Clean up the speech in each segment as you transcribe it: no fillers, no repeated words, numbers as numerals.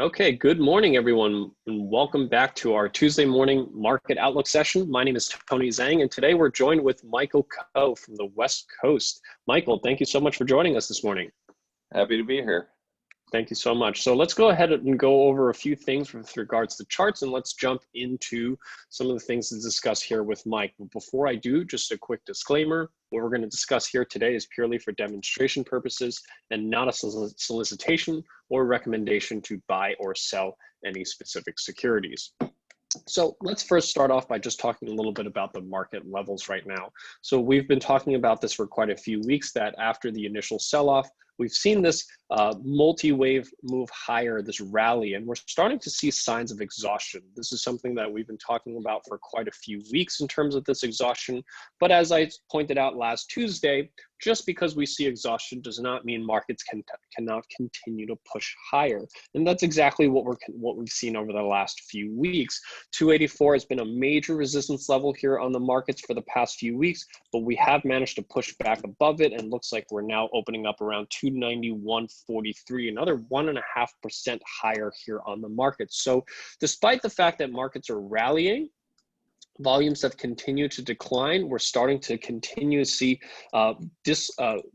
Okay, good morning, everyone, and welcome back to our Tuesday morning market outlook session. My name is Tony Zhang, and today we're joined with Michael Khouw from the West Coast. Michael, thank you so much for joining us this morning. Happy to be here. Thank you so much. So let's go ahead and go over a few things with regards to charts, and let's jump into some of the things to discuss here with Mike. But before I do, just a quick disclaimer. What we're going to discuss here today is purely for demonstration purposes and not a solicitation or recommendation to buy or sell any specific securities. So let's first start off by just talking a little bit about the market levels right now. So we've been talking about this for quite a few weeks, that after the initial sell-off, we've seen this multi-wave move higher, this rally, and we're starting to see signs of exhaustion. This is something that we've been talking about for quite a few weeks in terms of this exhaustion. But as I pointed out last Tuesday, just because we see exhaustion does not mean markets cannot continue to push higher. And that's exactly what we've seen over the last few weeks. 284 has been a major resistance level here on the markets for the past few weeks, but we have managed to push back above it, and looks like we're now opening up around 291.43, another 1.5% higher here on the market. So despite the fact that markets are rallying, volumes have continued to decline. We're starting to continue to see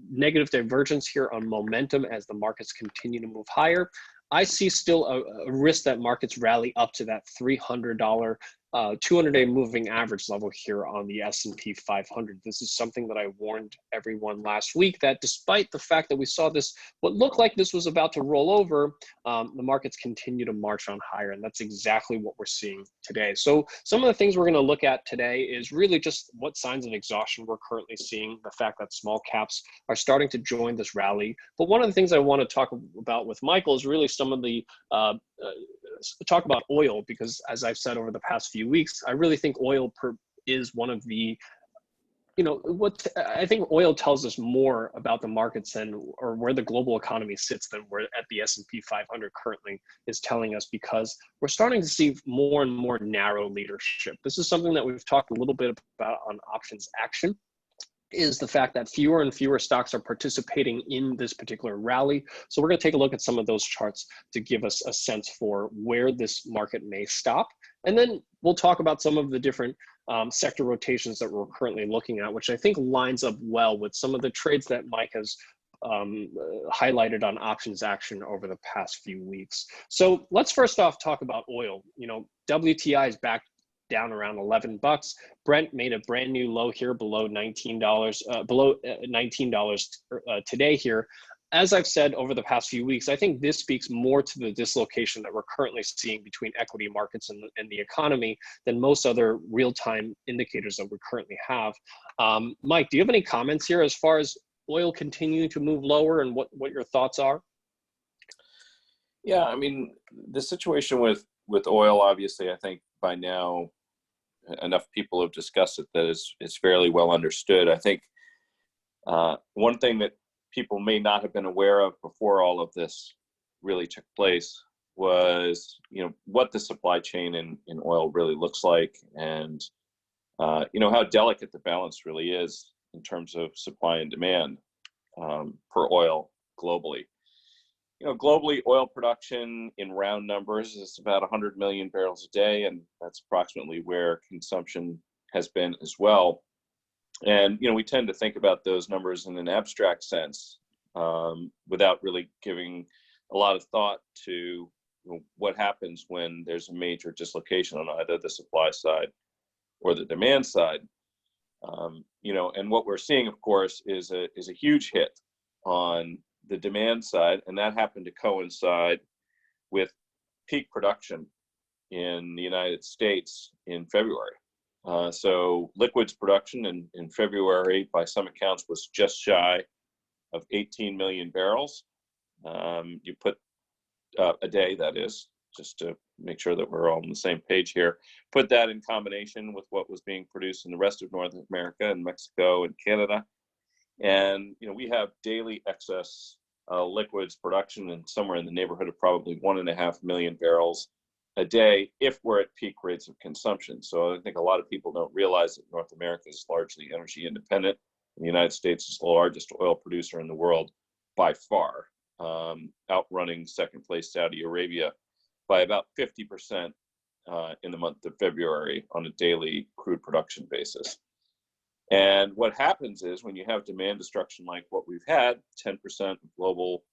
negative divergence here on momentum as the markets continue to move higher. I see still a risk that markets rally up to that $300 200-day moving average level here on the S&P 500. This is something that I warned everyone last week, that despite the fact that we saw this, what looked like this was about to roll over, the markets continue to march on higher, and that's exactly what we're seeing today. So some of the things we're going to look at today is really just what signs of exhaustion we're currently seeing, the fact that small caps are starting to join this rally. But one of the things I want to talk about with Michael is really some of the talk about oil, because as I've said over the past few weeks, I really think oil is one of the, what I think oil tells us more about the markets or where the global economy sits than where at the S&P 500 currently is telling us, because we're starting to see more and more narrow leadership. This is something that we've talked a little bit about on options action, is the fact that fewer and fewer stocks are participating in this particular rally. So we're going to take a look at some of those charts to give us a sense for where this market may stop. And then we'll talk about some of the different sector rotations that we're currently looking at, which I think lines up well with some of the trades that Mike has highlighted on options action over the past few weeks. So let's first off talk about oil. WTI is back down around $11. Brent made a brand new low here below $19 today here. As I've said over the past few weeks, I think this speaks more to the dislocation that we're currently seeing between equity markets and the economy than most other real-time indicators that we currently have. Mike, do you have any comments here as far as oil continuing to move lower and what your thoughts are? Yeah, I mean, the situation with oil, obviously, I think by now enough people have discussed it that it's fairly well understood. I think one thing that people may not have been aware of before all of this really took place was, what the supply chain in oil really looks like, and how delicate the balance really is in terms of supply and demand for oil globally. Globally, oil production in round numbers is about 100 million barrels a day, and that's approximately where consumption has been as well. And, we tend to think about those numbers in an abstract sense without really giving a lot of thought to what happens when there's a major dislocation on either the supply side or the demand side. And what we're seeing, of course, is a huge hit on the demand side, and that happened to coincide with peak production in the United States in February. So liquids production in February, by some accounts, was just shy of 18 million barrels. You put a day, that is, just to make sure that we're all on the same page here. Put that in combination with what was being produced in the rest of North America and Mexico and Canada. And, we have daily excess liquids production and somewhere in the neighborhood of probably 1.5 million barrels a day if we're at peak rates of consumption. So I think a lot of people don't realize that North America is largely energy independent. The United States is the largest oil producer in the world by far, outrunning second place Saudi Arabia by about 50% in the month of February on a daily crude production basis. And what happens is when you have demand destruction like what we've had, 10% of global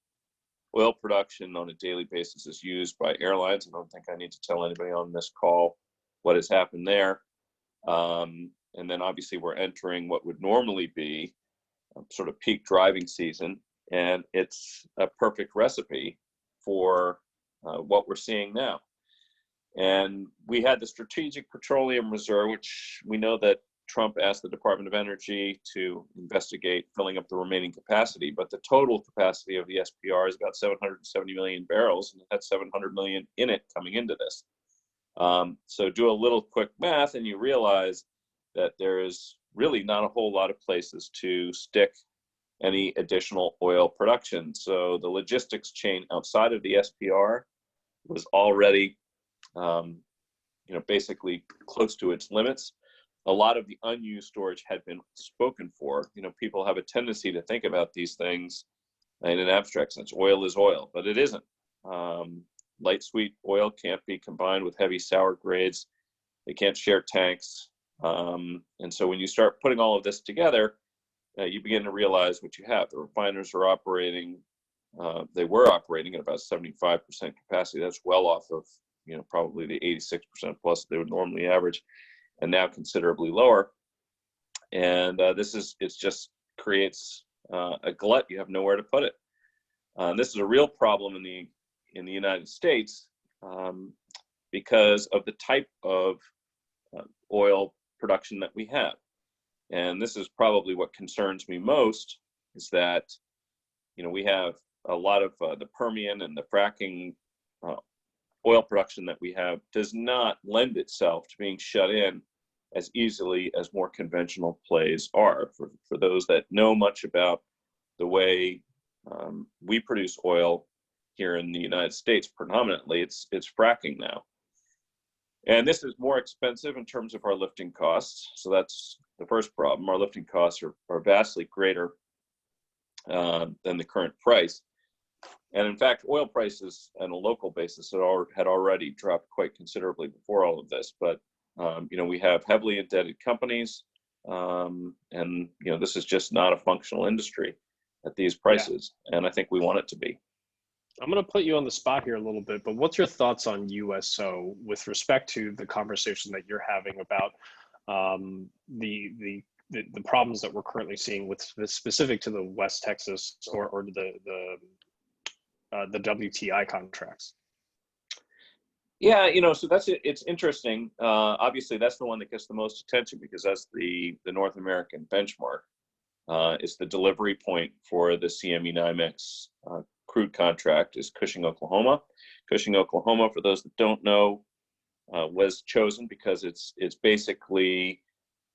oil production on a daily basis is used by airlines. I don't think I need to tell anybody on this call what has happened there. And then obviously we're entering what would normally be sort of peak driving season, and it's a perfect recipe for what we're seeing now. And we had the Strategic Petroleum Reserve, which we know that Trump asked the Department of Energy to investigate filling up the remaining capacity, but the total capacity of the SPR is about 770 million barrels, and it had 700 million in it coming into this. So do a little quick math, and you realize that there is really not a whole lot of places to stick any additional oil production. So the logistics chain outside of the SPR was already, basically close to its limits. A lot of the unused storage had been spoken for. People have a tendency to think about these things in an abstract sense. Oil is oil, but it isn't. Light sweet oil can't be combined with heavy sour grades. They can't share tanks. And so when you start putting all of this together, you begin to realize what you have. The refiners are operating, they were operating at about 75% capacity. That's well off of, probably the 86% plus they would normally average, and now considerably lower. And it just creates a glut. You have nowhere to put it. This is a real problem in the United States because of the type of oil production that we have. And this is probably what concerns me most, is that, we have a lot of the Permian, and the fracking oil production that we have does not lend itself to being shut in as easily as more conventional plays are. For those that know much about the way we produce oil here in the United States, predominantly it's fracking now. And this is more expensive in terms of our lifting costs. So that's the first problem. Our lifting costs are vastly greater than the current price. And in fact, oil prices on a local basis had already dropped quite considerably before all of this. But, we have heavily indebted companies, and, this is just not a functional industry at these prices. Yeah. And I think we want it to be. I'm going to put you on the spot here a little bit, but what's your thoughts on USO with respect to the conversation that you're having about the problems that we're currently seeing with specific to the West Texas or the WTI contracts? Yeah, so it's interesting. Obviously, that's the one that gets the most attention because that's the North American benchmark. It's the delivery point for the CME NYMEX crude contract is Cushing, Oklahoma. Cushing, Oklahoma, for those that don't know, was chosen because it's basically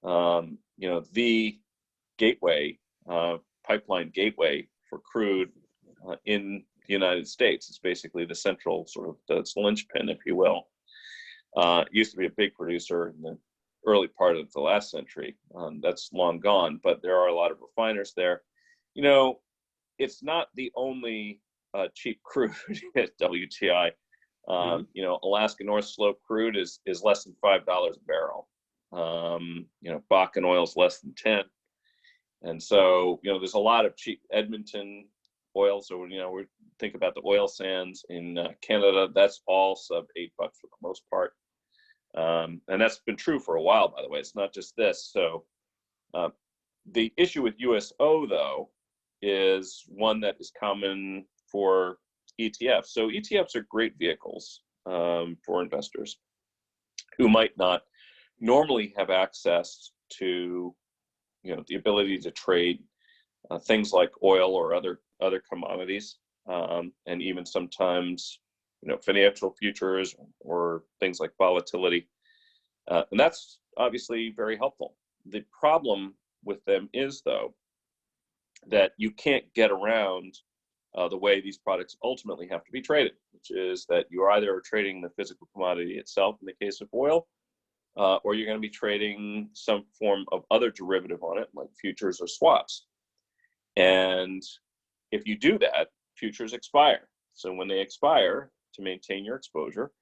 the gateway, pipeline gateway for crude in the United States. It's basically the central sort of the linchpin, if you will. It used to be a big producer in the early part of the last century. That's long gone, but there are a lot of refiners there. It's not the only cheap crude at WTI. Alaska North Slope crude is less than $5 a barrel. Bakken oil is less than 10. And so, there's a lot of cheap Edmonton oil. So, we think about the oil sands in Canada, that's all sub $8 for the most part. And that's been true for a while, by the way. It's not just this. So the issue with USO, though, is one that is common for ETFs. So ETFs are great vehicles for investors who might not normally have access to, the ability to trade things like oil or other commodities, and even sometimes, financial futures or things like volatility. And that's obviously very helpful. The problem with them is, though, that you can't get around the way these products ultimately have to be traded, which is that you either are trading the physical commodity itself in the case of oil, or you're going to be trading some form of other derivative on it, like futures or swaps. And if you do that, futures expire. So when they expire, to maintain your exposure,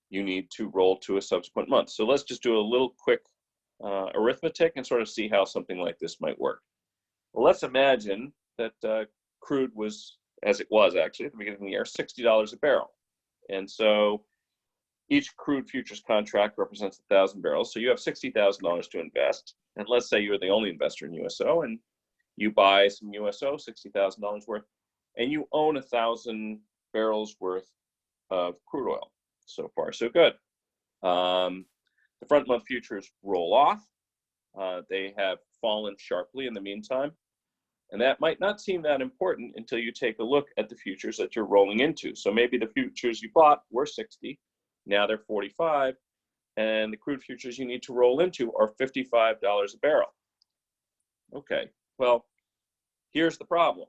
you need to roll to a subsequent month. So let's just do a little quick arithmetic and sort of see how something like this might work. Well, let's imagine that crude was, as it was actually at the beginning of the year, $60 a barrel. And so each crude futures contract represents 1,000 barrels. So you have $60,000 to invest. And let's say you're the only investor in USO and you buy some USO, $60,000 worth, and you own 1,000 barrels worth of crude oil. So far, so good. The front month futures roll off. They have fallen sharply in the meantime. And that might not seem that important until you take a look at the futures that you're rolling into. So maybe the futures you bought were 60, now they're 45, and the crude futures you need to roll into are $55 a barrel. Okay, well, here's the problem.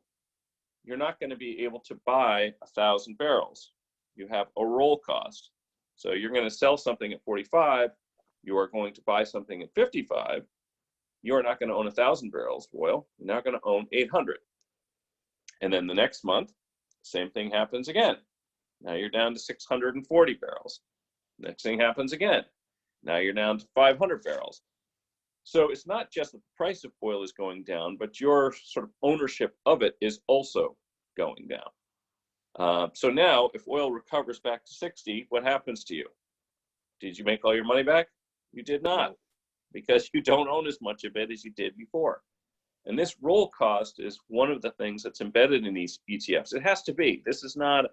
You're not going to be able to buy 1,000 barrels. You have a roll cost. So you're going to sell something at 45, you are going to buy something at 55, you're not going to own 1,000 barrels of oil, you're now going to own 800. And then the next month, same thing happens again. Now you're down to 640 barrels. Next thing happens again. Now you're down to 500 barrels. So it's not just that the price of oil is going down, but your sort of ownership of it is also going down. So now if oil recovers back to 60, what happens to you? Did you make all your money back? You did not, because you don't own as much of it as you did before. And this roll cost is one of the things that's embedded in these ETFs. It has to be. This is not,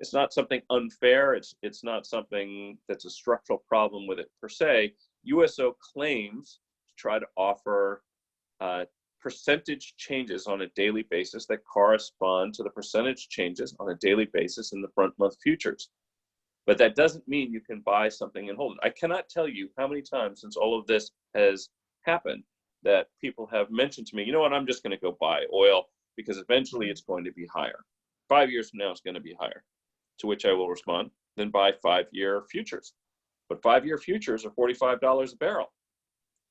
it's not something unfair. It's not something that's a structural problem with it per se. USO claims to try to offer percentage changes on a daily basis that correspond to the percentage changes on a daily basis in the front month futures. But that doesn't mean you can buy something and hold it. I cannot tell you how many times since all of this has happened that people have mentioned to me, you know what, I'm just going to go buy oil because eventually it's going to be higher. 5 years from now, it's going to be higher. To which I will respond, then buy 5-year futures. But 5-year futures are $45 a barrel.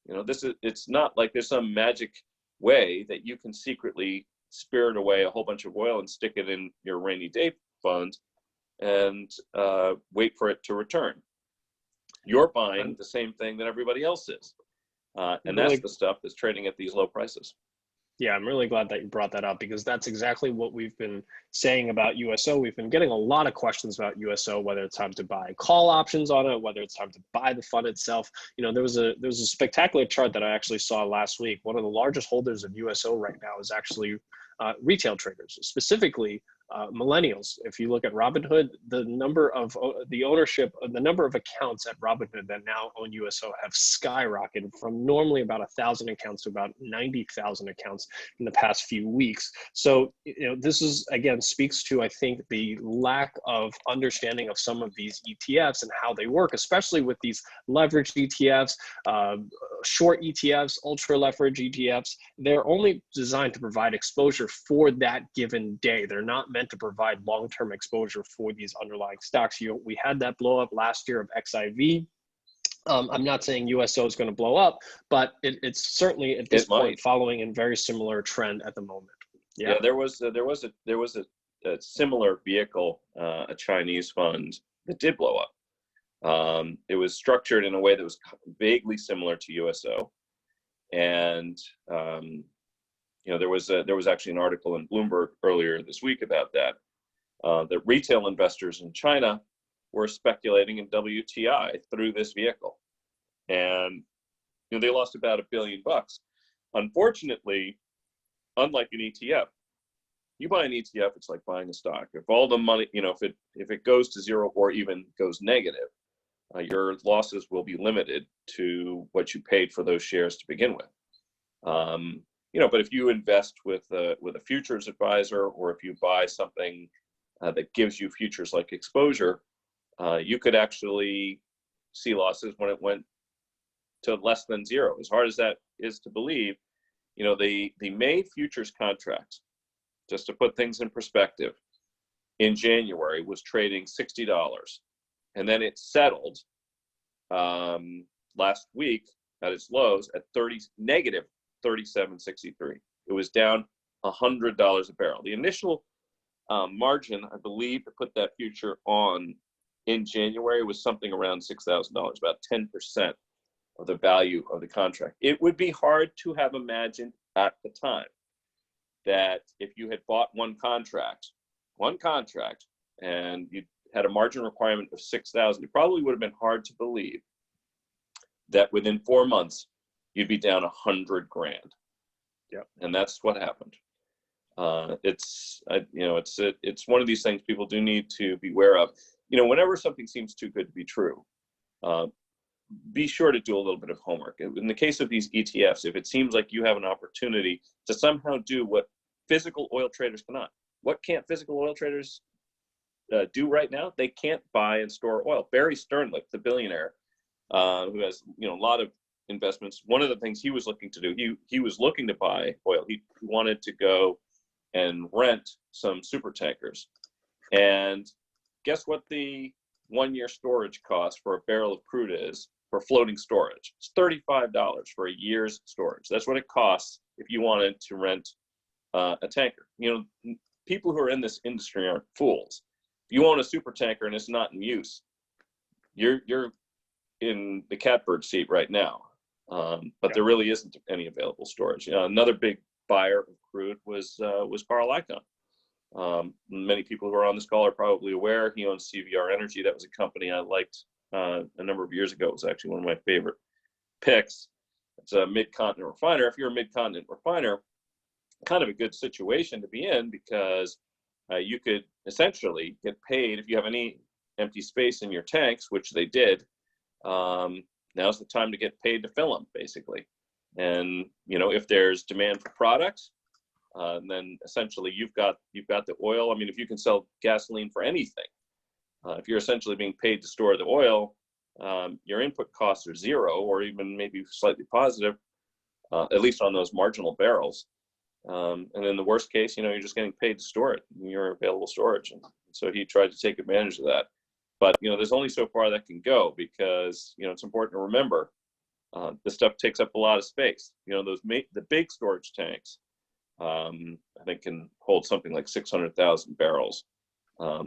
You know, it's not like there's some magic way that you can secretly spirit away a whole bunch of oil and stick it in your rainy day fund and wait for it to return. You're buying the same thing that everybody else is. And that's the stuff that's trading at these low prices. Yeah, I'm really glad that you brought that up because that's exactly what we've been saying about USO. We've been getting a lot of questions about USO, whether it's time to buy call options on it, whether it's time to buy the fund itself. You know, there was a spectacular chart that I actually saw last week. One of the largest holders of USO right now is actually retail traders, specifically millennials. If you look at Robinhood, the number of accounts at Robinhood that now own USO have skyrocketed from normally about 1,000 accounts to about 90,000 accounts in the past few weeks. So, you know, this is again speaks to, I think, the lack of understanding of some of these ETFs and how they work, especially with these leveraged ETFs, short ETFs, ultra leverage ETFs. They're only designed to provide exposure for that given day. They're not meant to provide long-term exposure for these underlying stocks. We had that blow up last year of XIV. I'm not saying USO is going to blow up, but it's certainly at this point following a very similar trend at the moment. Yeah, there was a similar vehicle, a Chinese fund that did blow up. It was structured in a way that was vaguely similar to USO, and you know, there was actually an article in Bloomberg earlier this week about that. That retail investors in China were speculating in WTI through this vehicle, and you know, they lost about $1 billion. Unfortunately, unlike an ETF, you buy an ETF, it's like buying a stock. If all the money, you know, if it goes to zero or even goes negative, your losses will be limited to what you paid for those shares to begin with. You know, but if you invest with a futures advisor, or if you buy something that gives you futures like exposure, you could actually see losses when it went to less than zero. As hard as that is to believe, you know, the May futures contract, just to put things in perspective, in January was trading $60, and then it settled last week at its lows at -$37.63. It was down $100 a barrel. The initial margin, I believe, to put that future on in January was something around $6,000, about 10% of the value of the contract. It would be hard to have imagined at the time that if you had bought one contract, and you had a margin requirement of 6,000, it probably would have been hard to believe that within 4 months you'd be down $100 grand. Yeah, and that's what happened. It's one of these things people do need to be aware of. Whenever something seems too good to be true, be sure to do a little bit of homework. In the case of these ETFs, if it seems like you have an opportunity to somehow do what physical oil traders cannot, what can't physical oil traders do right now? They can't buy and store oil. Barry Sternlicht, the billionaire, who has a lot of investments, one of the things he was looking to do, he was looking to buy oil. He wanted to go and rent some super tankers. And guess what the 1-year storage cost for a barrel of crude is for floating storage? It's $35 for a year's storage. That's what it costs if you wanted to rent a tanker. People who are in this industry aren't fools. If you own a super tanker and it's not in use, you're in the catbird seat right now. But there really isn't any available storage. Another big buyer of crude was Carl Icahn. Many people who are on this call are probably aware he owns CVR Energy. That was a company I liked a number of years ago. It was actually one of my favorite picks. It's a mid-continent refiner. If you're a mid-continent refiner, kind of a good situation to be in, because you could essentially get paid if you have any empty space in your tanks, which they did. Now's the time to get paid to fill them, basically. And if there's demand for products, then essentially you've got the oil. I mean, if you can sell gasoline for anything, if you're essentially being paid to store the oil, your input costs are zero, or even maybe slightly positive, at least on those marginal barrels. And in the worst case, you're just getting paid to store it in your available storage. And so he tried to take advantage of that. But there's only so far that can go, because it's important to remember this stuff takes up a lot of space. The big storage tanks, I think, can hold something like 600,000 barrels. A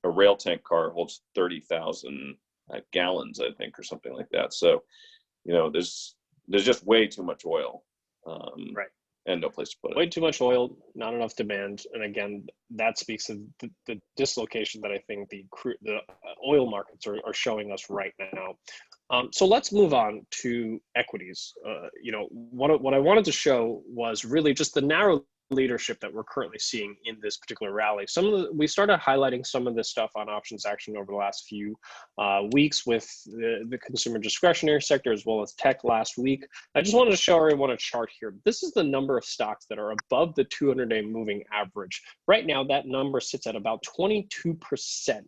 rail tank car holds 30,000 gallons, I think, or something like that. So there's just way too much oil. Right. And no place to put it. Way too much oil, not enough demand, and again, that speaks of the dislocation that I think the oil markets are showing us right now. So let's move on to equities. What I wanted to show was really just the narrow leadership that we're currently seeing in this particular rally. We started highlighting some of this stuff on options action over the last few weeks with the consumer discretionary sector, as well as tech last week. I just wanted to show everyone a chart here. This is the number of stocks that are above the 200-day moving average. Right now, that number sits at about 22%.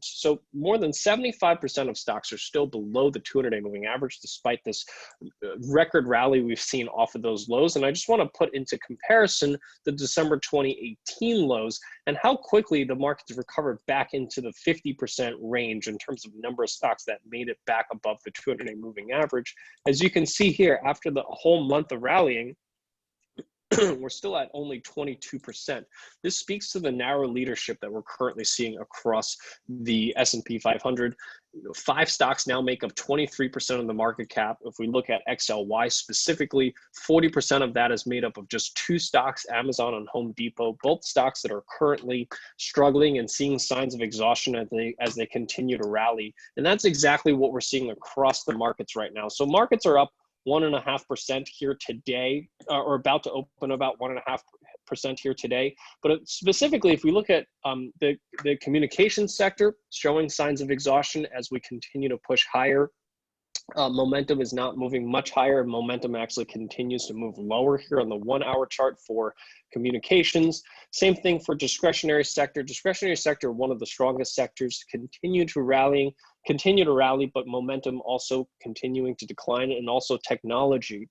So more than 75% of stocks are still below the 200-day moving average, despite this record rally we've seen off of those lows. And I just want to put into comparison the December 2018 lows and how quickly the markets recovered back into the 50% range in terms of number of stocks that made it back above the 200-day moving average. As you can see here, after the whole month of rallying, we're still at only 22%. This speaks to the narrow leadership that we're currently seeing across the S&P 500. 5 stocks now make up 23% of the market cap. If we look at XLY specifically, 40% of that is made up of just 2 stocks, Amazon and Home Depot, both stocks that are currently struggling and seeing signs of exhaustion as they continue to rally. And that's exactly what we're seeing across the markets right now. So markets are up 1.5% here today, or about to open about 1.5% here today. But specifically, if we look at the communications sector, showing signs of exhaustion as we continue to push higher. Momentum is not moving much higher. Momentum actually continues to move lower here on the 1-hour chart for communications. Same thing for discretionary sector. Discretionary sector, one of the strongest sectors, continue to rally, but momentum also continuing to decline, and also technology.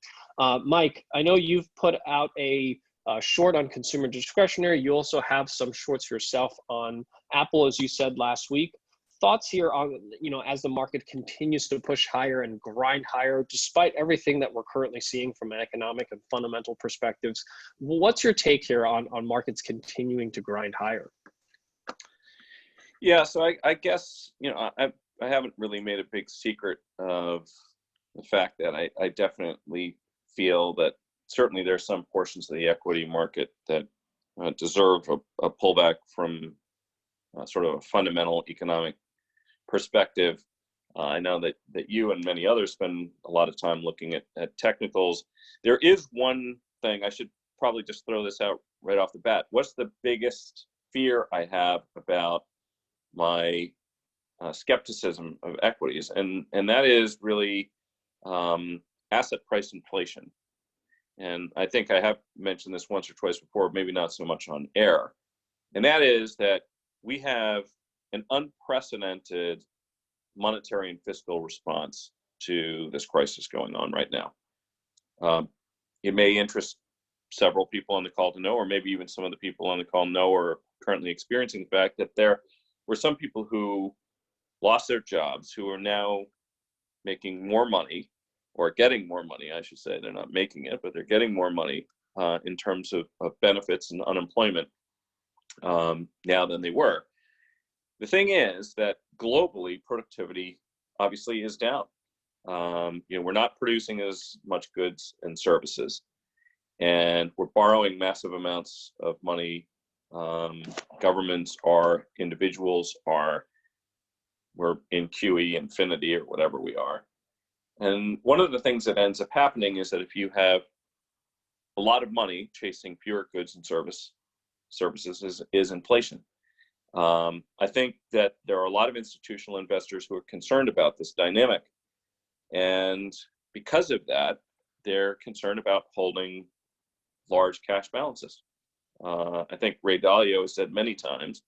Mike, I know you've put out a short on consumer discretionary. You also have some shorts yourself on Apple, as you said last week. Thoughts here on, as the market continues to push higher and grind higher, despite everything that we're currently seeing from an economic and fundamental perspectives. What's your take here on markets continuing to grind higher? Yeah, so I guess, I haven't really made a big secret of the fact that I definitely feel that certainly there's some portions of the equity market that deserve a pullback from sort of a fundamental economic perspective. I know that you and many others spend a lot of time looking at technicals. There is one thing, I should probably just throw this out right off the bat. What's the biggest fear I have about my skepticism of equities? And that is really asset price inflation. And I think I have mentioned this once or twice before, maybe not so much on air. And that is that we have an unprecedented monetary and fiscal response to this crisis going on right now. It may interest several people on the call to know, or maybe even some of the people on the call know or are currently experiencing the fact that there were some people who lost their jobs who are now making more money, or getting more money, I should say. They're not making it, but they're getting more money in terms of benefits and unemployment now than they were. The thing is that globally, productivity obviously is down. We're not producing as much goods and services, and we're borrowing massive amounts of money. Governments are, individuals are, we're in QE infinity or whatever we are. And one of the things that ends up happening is that if you have a lot of money chasing fewer goods and services is inflation. I think that there are a lot of institutional investors who are concerned about this dynamic. And because of that, they're concerned about holding large cash balances. I think Ray Dalio has said many times,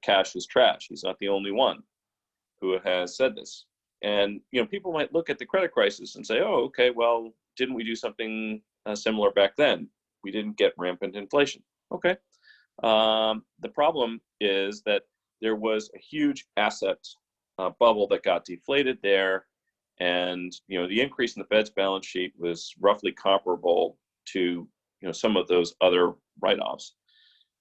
cash is trash. He's not the only one who has said this. And people might look at the credit crisis and say, oh, okay, well, didn't we do something similar back then? We didn't get rampant inflation. Okay. The problem is that there was a huge asset bubble that got deflated there. And, the increase in the Fed's balance sheet was roughly comparable to, some of those other write-offs.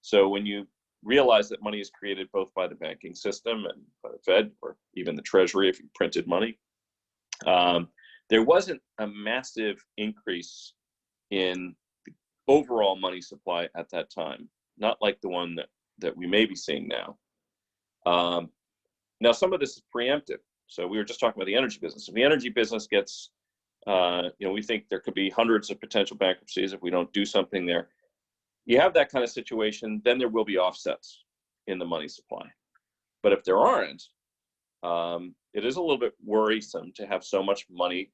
So when you realize that money is created both by the banking system and by the Fed, or even the Treasury if you printed money, there wasn't a massive increase in the overall money supply at that time, not like the one that we may be seeing now. Now, some of this is preemptive. So we were just talking about the energy business. If the energy business gets, we think there could be hundreds of potential bankruptcies if we don't do something there. You have that kind of situation, then there will be offsets in the money supply. But if there aren't, it is a little bit worrisome to have so much money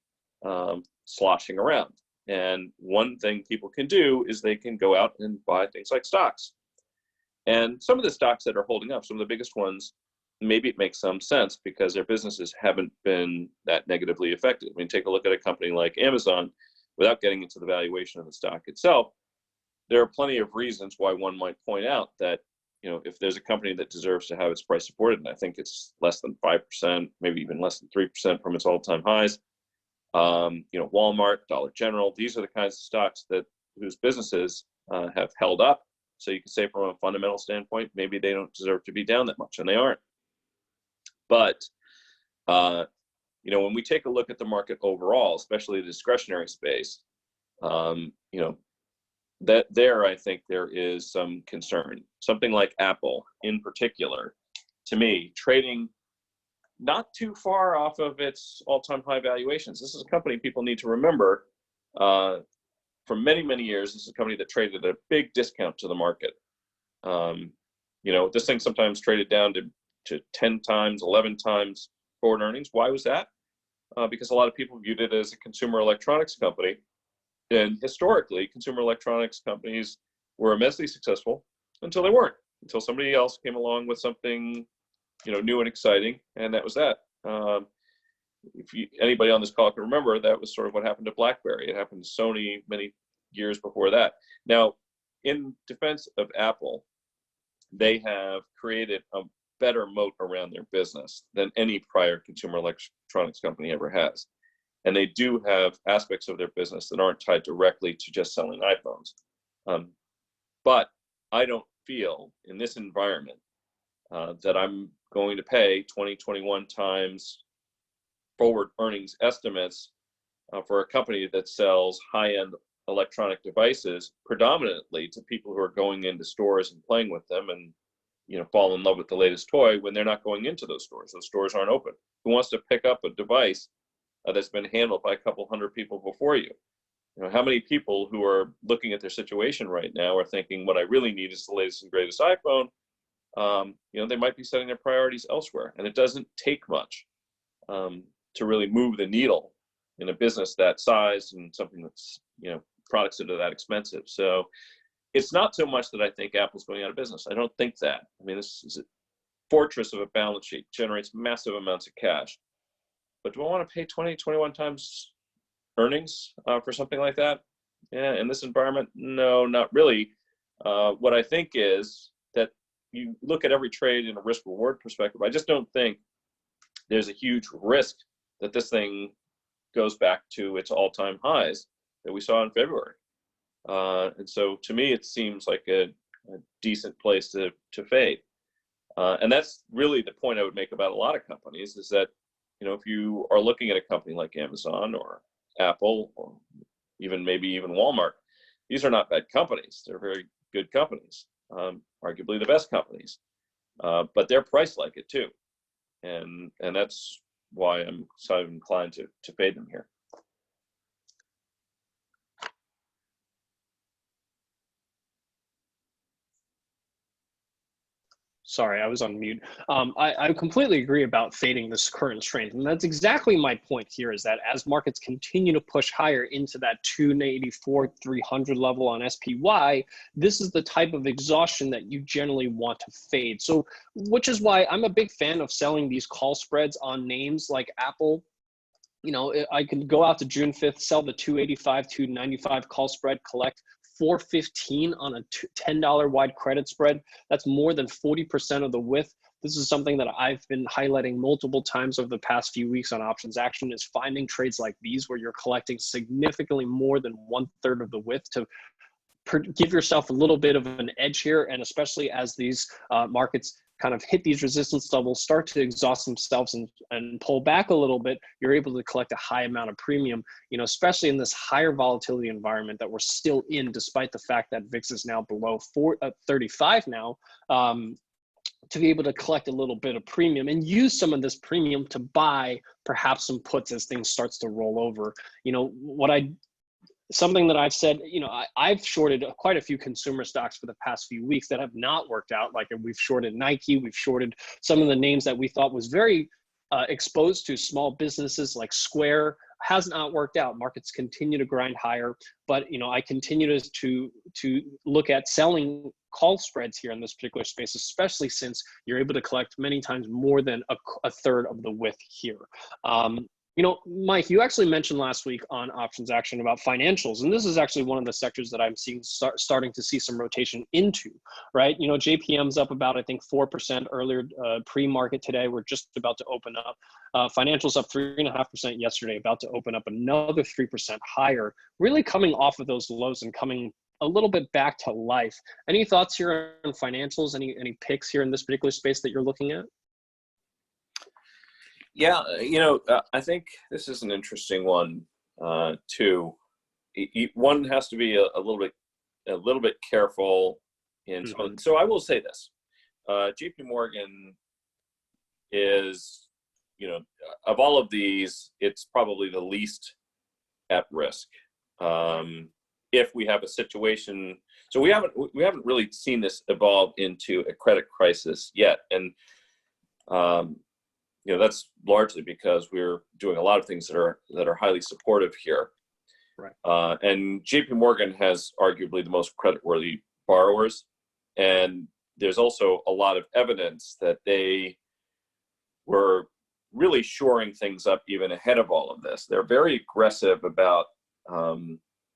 sloshing around. And one thing people can do is they can go out and buy things like stocks. And some of the stocks that are holding up, some of the biggest ones, maybe it makes some sense because their businesses haven't been that negatively affected. I mean, take a look at a company like Amazon, without getting into the valuation of the stock itself. There are plenty of reasons why one might point out that, if there's a company that deserves to have its price supported, and I think it's less than 5%, maybe even less than 3% from its all-time highs, Walmart, Dollar General, these are the kinds of stocks whose businesses have held up. So you can say from a fundamental standpoint, maybe they don't deserve to be down that much, and they aren't. But, when we take a look at the market overall, especially the discretionary space, that there, I think there is some concern. Something like Apple in particular, to me, trading not too far off of its all-time high valuations. This is a company people need to remember for many, many years. This is a company that traded at a big discount to the market. This thing sometimes traded down to 10 times, 11 times forward earnings. Why was that? Because a lot of people viewed it as a consumer electronics company. And historically, consumer electronics companies were immensely successful until they weren't, until somebody else came along with something, new and exciting, and that was that. Anybody on this call can remember, that was sort of what happened to BlackBerry. It happened to Sony many years before that. Now, in defense of Apple, they have created a better moat around their business than any prior consumer electronics company ever has. And they do have aspects of their business that aren't tied directly to just selling iPhones. But I don't feel in this environment that I'm going to pay 2021 times forward earnings estimates for a company that sells high-end electronic devices predominantly to people who are going into stores and playing with them and fall in love with the latest toy when they're not going into those stores. Those stores aren't open. Who wants to pick up a device that's been handled by a couple hundred people before you? How many people who are looking at their situation right now are thinking, what I really need is the latest and greatest iPhone? They might be setting their priorities elsewhere, and it doesn't take much to really move the needle in a business that size and something that's products that are that expensive. So it's not so much that I think Apple's going out of business. I don't think that. I mean, this is a fortress of a balance sheet, generates massive amounts of cash. But do I want to pay 20, 21 times earnings for something like that? Yeah, in this environment, no, not really. What I think is that you look at every trade in a risk-reward perspective. I just don't think there's a huge risk that this thing goes back to its all-time highs that we saw in February. And so to me, it seems like a decent place to fade. And that's really the point I would make about a lot of companies is that, if you are looking at a company like Amazon or Apple or maybe even Walmart, these are not bad companies. They're very good companies, arguably the best companies, but they're priced like it too. And that's why I'm sort of inclined to fade them here. Sorry, I was on mute. I completely agree about fading this current strength. And that's exactly my point here is that as markets continue to push higher into that 284, 300 level on SPY, this is the type of exhaustion that you generally want to fade. So, which is why I'm a big fan of selling these call spreads on names like Apple. I can go out to June 5th, sell the 285, 295 call spread, collect 415 on a $10 wide credit spread. That's more than 40% of the width. This is something that I've been highlighting multiple times over the past few weeks on Options Action is finding trades like these where you're collecting significantly more than 1/3 of the width to give yourself a little bit of an edge here. And especially as these markets kind of hit these resistance levels, start to exhaust themselves and pull back a little bit, you're able to collect a high amount of premium, especially in this higher volatility environment that we're still in, despite the fact that VIX is now below 35 now, to be able to collect a little bit of premium and use some of this premium to buy perhaps some puts as things starts to roll over. Something that I've said, I've shorted quite a few consumer stocks for the past few weeks that have not worked out. Like we've shorted Nike, we've shorted some of the names that we thought was very exposed to small businesses like Square. Has not worked out. Markets continue to grind higher, but I continue to look at selling call spreads here in this particular space, especially since you're able to collect many times more than a third of the width here. Mike, you actually mentioned last week on Options Action about financials, and this is actually one of the sectors that I'm seeing starting to see some rotation into, right? JPM's up about, I think, 4% earlier pre-market today. We're just about to open up. Financials up 3.5% yesterday, about to open up another 3% higher, really coming off of those lows and coming a little bit back to life. Any thoughts here on financials? Any picks here in this particular space that you're looking at? Yeah, I think this is an interesting one too. One has to be a little bit careful in. Mm-hmm. So I will say this: J.P. Morgan is, of all of these, it's probably the least at risk. If we have a situation, so we haven't really seen this evolve into a credit crisis yet, and that's largely because we're doing a lot of things that are highly supportive here. Right. And JP Morgan has arguably the most creditworthy borrowers. And there's also a lot of evidence that they were really shoring things up even ahead of all of this. They're very aggressive about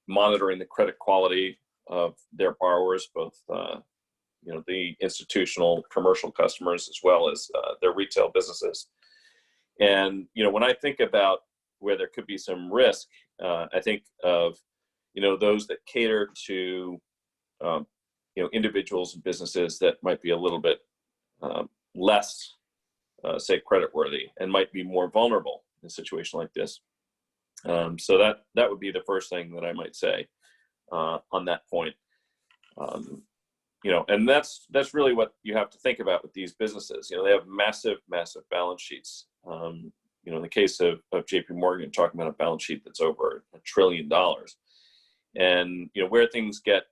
monitoring the credit quality of their borrowers, both the institutional commercial customers as well as their retail businesses. And when I think about where there could be some risk, I think of those that cater to individuals and businesses that might be a little bit less, say, creditworthy and might be more vulnerable in a situation like this. So that would be the first thing that I might say on that point. And that's really what you have to think about with these businesses. They have massive balance sheets. In the case of JP Morgan, talking about a balance sheet that's over $1 trillion. And, where things get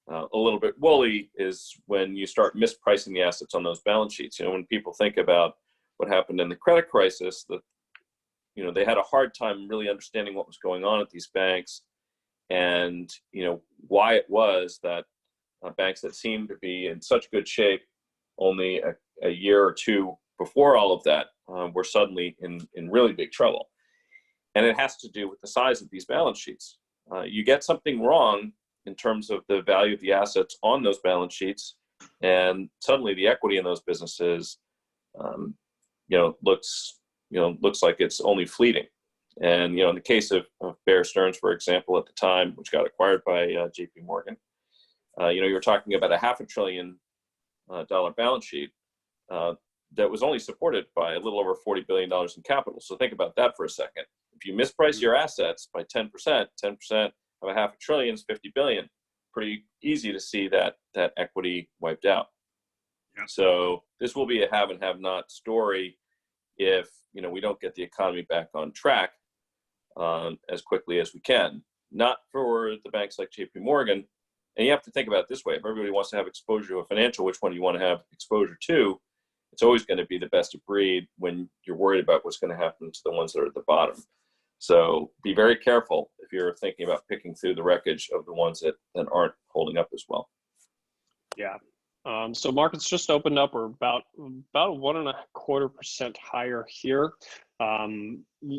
a little bit woolly is when you start mispricing the assets on those balance sheets. When people think about what happened in the credit crisis, they had a hard time really understanding what was going on at these banks and, why it was that banks that seemed to be in such good shape only a year or two before all of that were suddenly in really big trouble. And it has to do with the size of these balance sheets. You get something wrong in terms of the value of the assets on those balance sheets, and suddenly the equity in those businesses, looks like it's only fleeting. And in the case of Bear Stearns, for example, at the time, which got acquired by JP Morgan, you're talking about a $500 billion balance sheet that was only supported by a little over $40 billion in capital. So think about that for a second. If you misprice your assets by 10% of a $500 billion is $50 billion. Pretty easy to see that equity wiped out. Yeah. So this will be a have and have not story if we don't get the economy back on track as quickly as we can. Not for the banks like JP Morgan. And you have to think about it this way. If everybody wants to have exposure to a financial, which one do you want to have exposure to? It's always going to be the best of breed when you're worried about what's going to happen to the ones that are at the bottom. So be very careful if you're thinking about picking through the wreckage of the ones that aren't holding up as well. Yeah. So markets just opened up. We're about 1.25% higher here.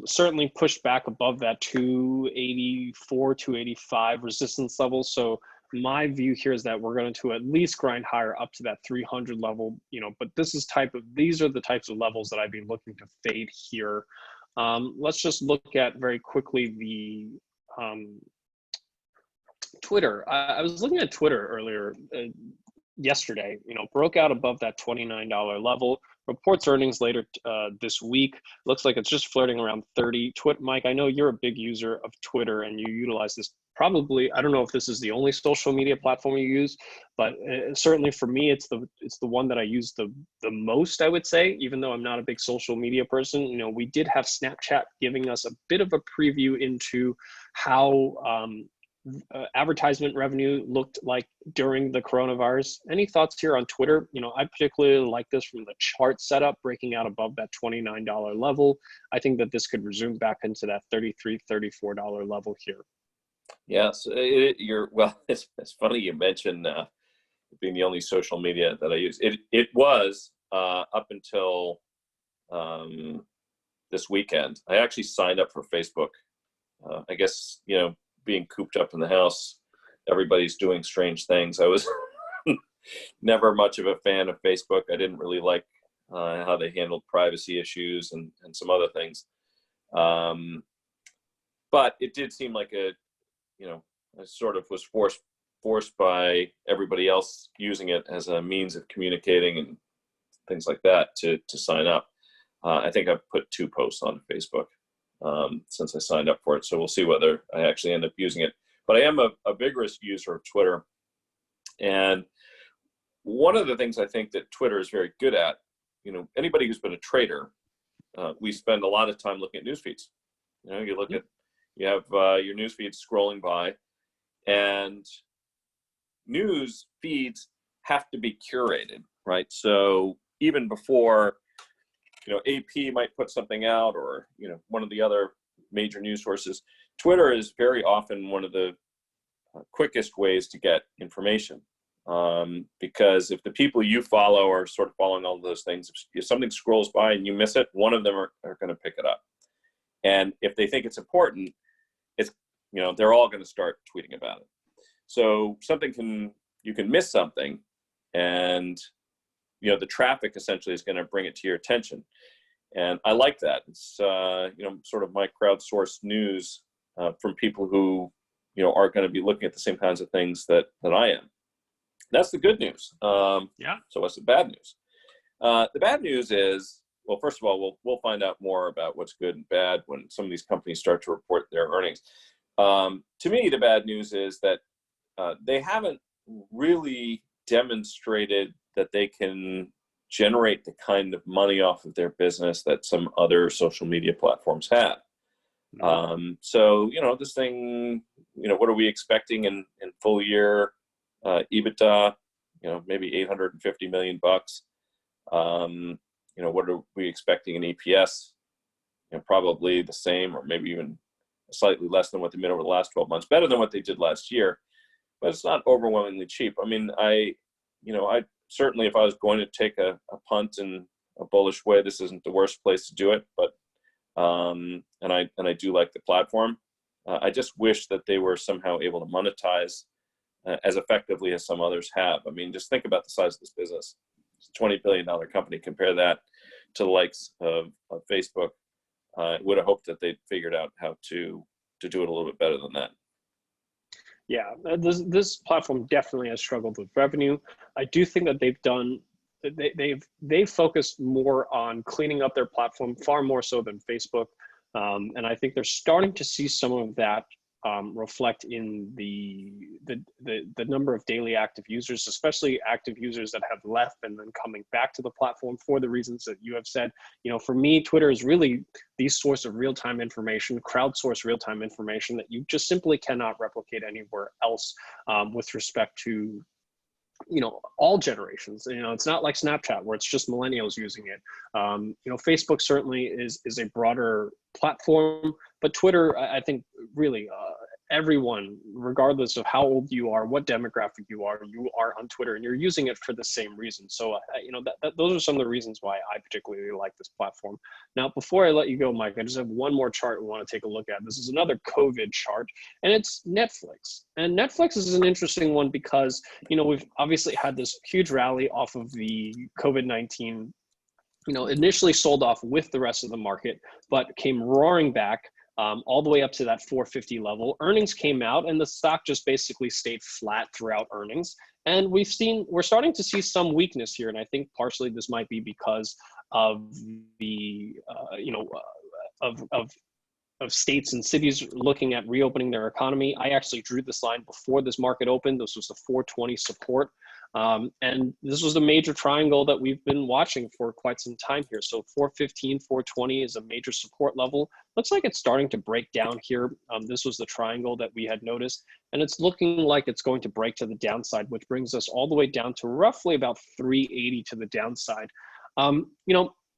Certainly pushed back above that 284, 285 resistance level. So my view here is that we're going to at least grind higher up to that 300 level, but these are the types of levels that I'd be looking to fade here. Let's just look at very quickly the Twitter. I was looking at Twitter earlier yesterday, broke out above that $29 level, reports earnings later this week. Looks like it's just flirting around 30. Mike, I know you're a big user of Twitter and you utilize this probably, I don't know if this is the only social media platform you use, but certainly for me, it's the one that I use the most, I would say, even though I'm not a big social media person. We did have Snapchat giving us a bit of a preview into how advertisement revenue looked like during the coronavirus. Any thoughts here on Twitter? I particularly like this from the chart setup, breaking out above that $29 level. I think that this could resume back into that $33, $34 level here. Yes, it's funny you mentioned being the only social media that I use. It was up until this weekend. I actually signed up for Facebook. I guess, being cooped up in the house, everybody's doing strange things. I was never much of a fan of Facebook. I didn't really like how they handled privacy issues and some other things. But it did seem like I sort of was forced by everybody else using it as a means of communicating and things like that to sign up. I think I've put 2 posts on Facebook since I signed up for it. So we'll see whether I actually end up using it. But I am a vigorous user of Twitter. And one of the things I think that Twitter is very good at, anybody who's been a trader, we spend a lot of time looking at news feeds. You have your news feeds scrolling by, and news feeds have to be curated, right? So even before, AP might put something out, or, one of the other major news sources, Twitter is very often one of the quickest ways to get information. Because if the people you follow are sort of following all of those things, if something scrolls by and you miss it, one of them are going to pick it up. And if they think it's important, they're all going to start tweeting about it. So you can miss something, and the traffic essentially is going to bring it to your attention. And I like that. It's sort of my crowdsourced news from people who are going to be looking at the same kinds of things that I am. That's the good news. So what's the bad news? The bad news is, well, first of all, we'll find out more about what's good and bad when some of these companies start to report their earnings. To me, the bad news is that they haven't really demonstrated that they can generate the kind of money off of their business that some other social media platforms have. So, this thing, what are we expecting in full year EBITDA? Maybe $850 million bucks. What are we expecting in EPS? Probably the same, or maybe even slightly less than what they made over the last 12 months, better than what they did last year, but it's not overwhelmingly cheap. I mean, I certainly, if I was going to take a punt in a bullish way, this isn't the worst place to do it, but and I do like the platform. I just wish that they were somehow able to monetize as effectively as some others have. I mean, just think about the size of this business. It's a $20 billion company. Compare that to the likes of Facebook. Would have hoped that they'd figured out how to do it a little bit better than that. Yeah, this platform definitely has struggled with revenue. I do think that they've focused more on cleaning up their platform, far more so than Facebook. And I think they're starting to see some of that reflect in the number of daily active users, especially active users that have left and then coming back to the platform for the reasons that you have said. For me, Twitter is really the source of real-time information, crowdsourced real-time information that you just simply cannot replicate anywhere else with respect to all generations. It's not like Snapchat where it's just millennials using it. Facebook certainly is a broader platform, but Twitter, I think really everyone, regardless of how old you are, what demographic you are on Twitter, and you're using it for the same reason. So, those are some of the reasons why I particularly like this platform. Now, before I let you go, Mike, I just have one more chart we want to take a look at. This is another COVID chart, and it's Netflix. And Netflix is an interesting one because, we've obviously had this huge rally off of the COVID-19, initially sold off with the rest of the market, but came roaring back. All the way up to that 450 level. Earnings came out and the stock just basically stayed flat throughout earnings. And we're starting to see some weakness here. And I think partially this might be because of the, of states and cities looking at reopening their economy. I actually drew this line before this market opened. This was the 420 support. And this was the major triangle that we've been watching for quite some time here. So 415, 420 is a major support level. Looks like it's starting to break down here. This was the triangle that we had noticed, and it's looking like it's going to break to the downside, which brings us all the way down to roughly about 380 to the downside.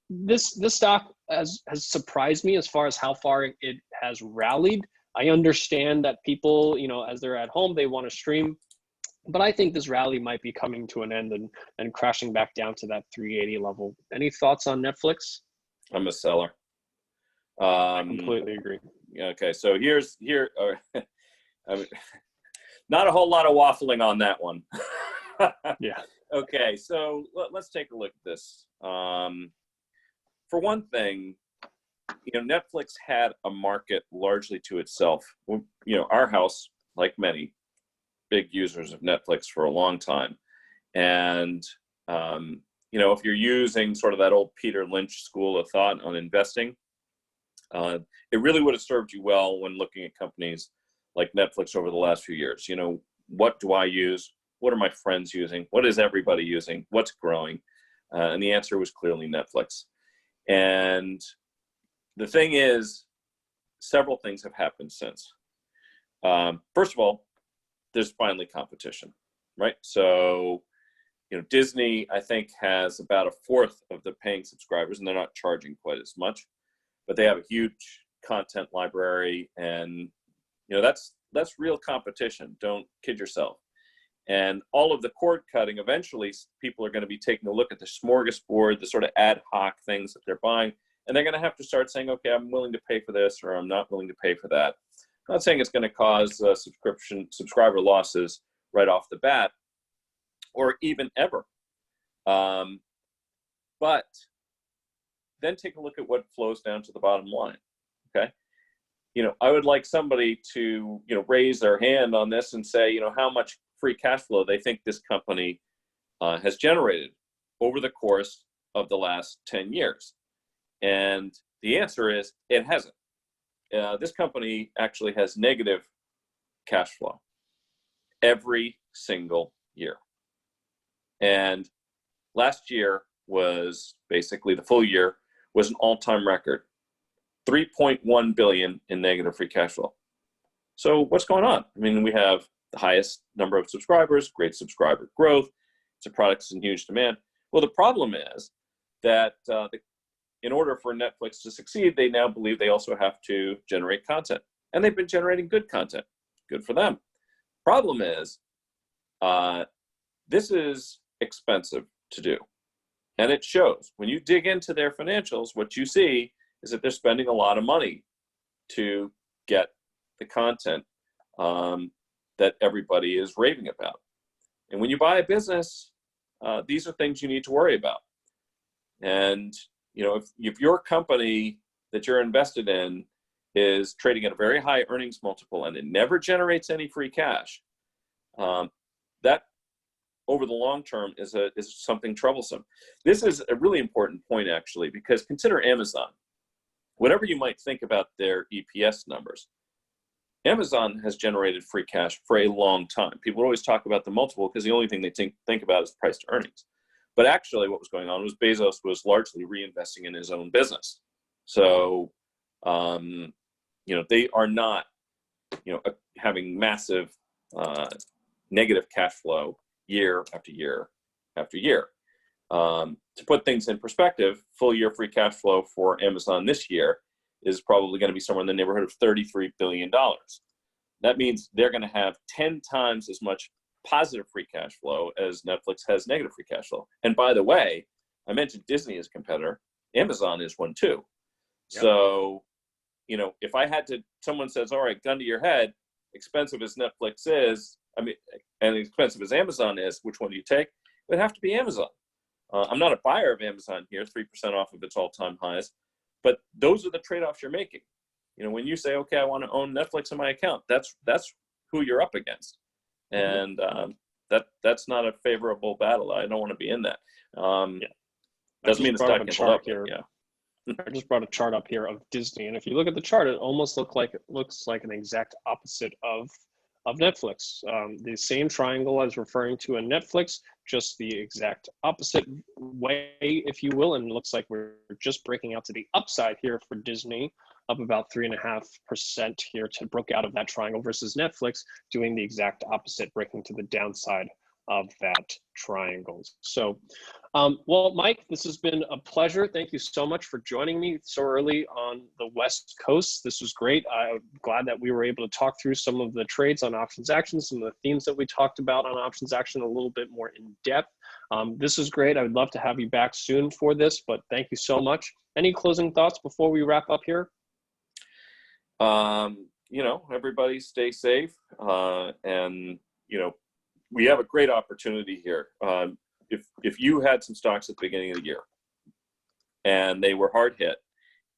This stock has surprised me as far as how far it has rallied. I understand that people, as they're at home, they want to stream. But I think this rally might be coming to an end and crashing back down to that 380 level. Any thoughts on Netflix? I'm a seller. I completely agree. Okay, so here. I mean, not a whole lot of waffling on that one. Yeah. Okay, so let's take a look at this. For one thing, Netflix had a market largely to itself. Our house, like many, big users of Netflix for a long time. And, if you're using sort of that old Peter Lynch school of thought on investing, it really would have served you well when looking at companies like Netflix over the last few years. What do I use? What are my friends using? What is everybody using? What's growing? And the answer was clearly Netflix. And the thing is, several things have happened since. First of all, there's finally competition, right? So, Disney, I think, has about a fourth of the paying subscribers, and they're not charging quite as much, but they have a huge content library, and that's real competition. Don't kid yourself. And all of the cord cutting, eventually, people are going to be taking a look at the smorgasbord, the sort of ad hoc things that they're buying, and they're going to have to start saying, okay, I'm willing to pay for this, or I'm not willing to pay for that. I'm not saying it's going to cause subscriber losses right off the bat, or even ever. But then take a look at what flows down to the bottom line. Okay, I would like somebody to raise their hand on this and say how much free cash flow they think this company has generated over the course of the last 10 years? And the answer is it hasn't. This company actually has negative cash flow every single year. And last year was basically, the full year was an all-time record, 3.1 billion in negative free cash flow. So what's going on? I mean, we have the highest number of subscribers, great subscriber growth. It's a product that's in huge demand. Well, the problem is that in order for Netflix to succeed, they now believe they also have to generate content. And they've been generating good content. Good for them. Problem is, this is expensive to do. And it shows. When you dig into their financials, what you see is that they're spending a lot of money to get the content that everybody is raving about. And when you buy a business, these are things you need to worry about. And you know, if your company that you're invested in is trading at a very high earnings multiple and it never generates any free cash, that over the long term is something troublesome. This is a really important point, actually, because consider Amazon. Whatever you might think about their EPS numbers, Amazon has generated free cash for a long time. People always talk about the multiple because the only thing they think about is price to earnings. But actually what was going on was Bezos was largely reinvesting in his own business. So, you know, they are not, you know, having massive negative cash flow year after year after year. To put things in perspective, full year free cash flow for Amazon this year is probably going to be somewhere in the neighborhood of $33 billion. That means they're going to have 10 times as much positive free cash flow as Netflix has negative free cash flow. And by the way, I mentioned Disney as a competitor. Amazon is one too. Yep. So, you know, if I had to, someone says, all right, gun to your head, expensive as Netflix is, I mean, and expensive as Amazon is, which one do you take? It would have to be Amazon. I'm not a buyer of Amazon here, 3% off of its all-time highs, but those are the trade-offs you're making. You know, when you say, okay, I want to own Netflix in my account, that's who you're up against. And that's not a favorable battle. I don't want to be in that. Doesn't mean the stock can't hold up here. Yeah. I just brought a chart up here of Disney, and if you look at the chart, it almost looks like an exact opposite of Netflix. The same triangle I was referring to in Netflix, just the exact opposite way, if you will, and it looks like we're just breaking out to the upside here for Disney, up about 3.5% here to broke out of that triangle, versus Netflix doing the exact opposite, breaking to the downside of that triangle. So, well, Mike, this has been a pleasure. Thank you so much for joining me so early on the West Coast. This was great. I'm glad that we were able to talk through some of the trades on options action, some of the themes that we talked about on options action a little bit more in depth. This is great. I would love to have you back soon for this, but thank you so much. Any closing thoughts before we wrap up here? You know, everybody stay safe. And, you know, we have a great opportunity here. If you had some stocks at the beginning of the year and they were hard hit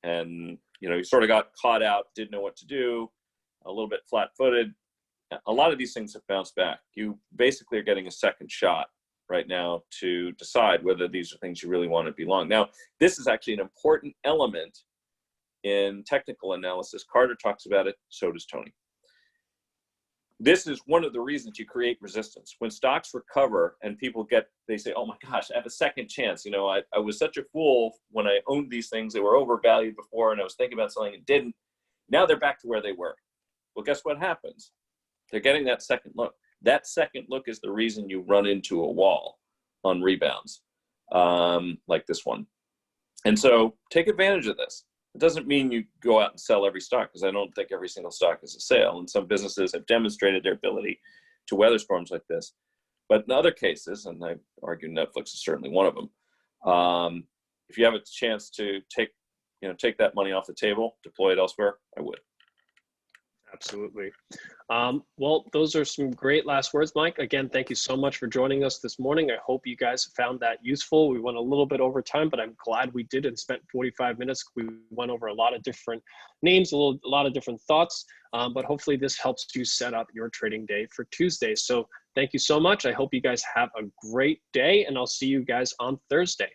and, you know, you sort of got caught out, didn't know what to do, a little bit flat footed, a lot of these things have bounced back. You basically are getting a second shot right now to decide whether these are things you really want to be long. Now, this is actually an important element in technical analysis. Carter talks about it, so does Tony. This is one of the reasons you create resistance. When stocks recover and people they say, oh my gosh, I have a second chance. You know, I was such a fool when I owned these things. They were overvalued before and I was thinking about selling and didn't. Now they're back to where they were. Well, guess what happens? They're getting that second look. That second look is the reason you run into a wall on rebounds like this one. And so take advantage of this. It doesn't mean you go out and sell every stock, because I don't think every single stock is a sale. And some businesses have demonstrated their ability to weather storms like this. But in other cases, and I argue Netflix is certainly one of them, if you have a chance to take that money off the table, deploy it elsewhere, I would. Absolutely. Well, those are some great last words, Mike. Again, thank you so much for joining us this morning. I hope you guys found that useful. We went a little bit over time, but I'm glad we did and spent 45 minutes. We went over a lot of different names, a lot of different thoughts, but hopefully this helps you set up your trading day for Tuesday. So thank you so much. I hope you guys have a great day, and I'll see you guys on Thursday.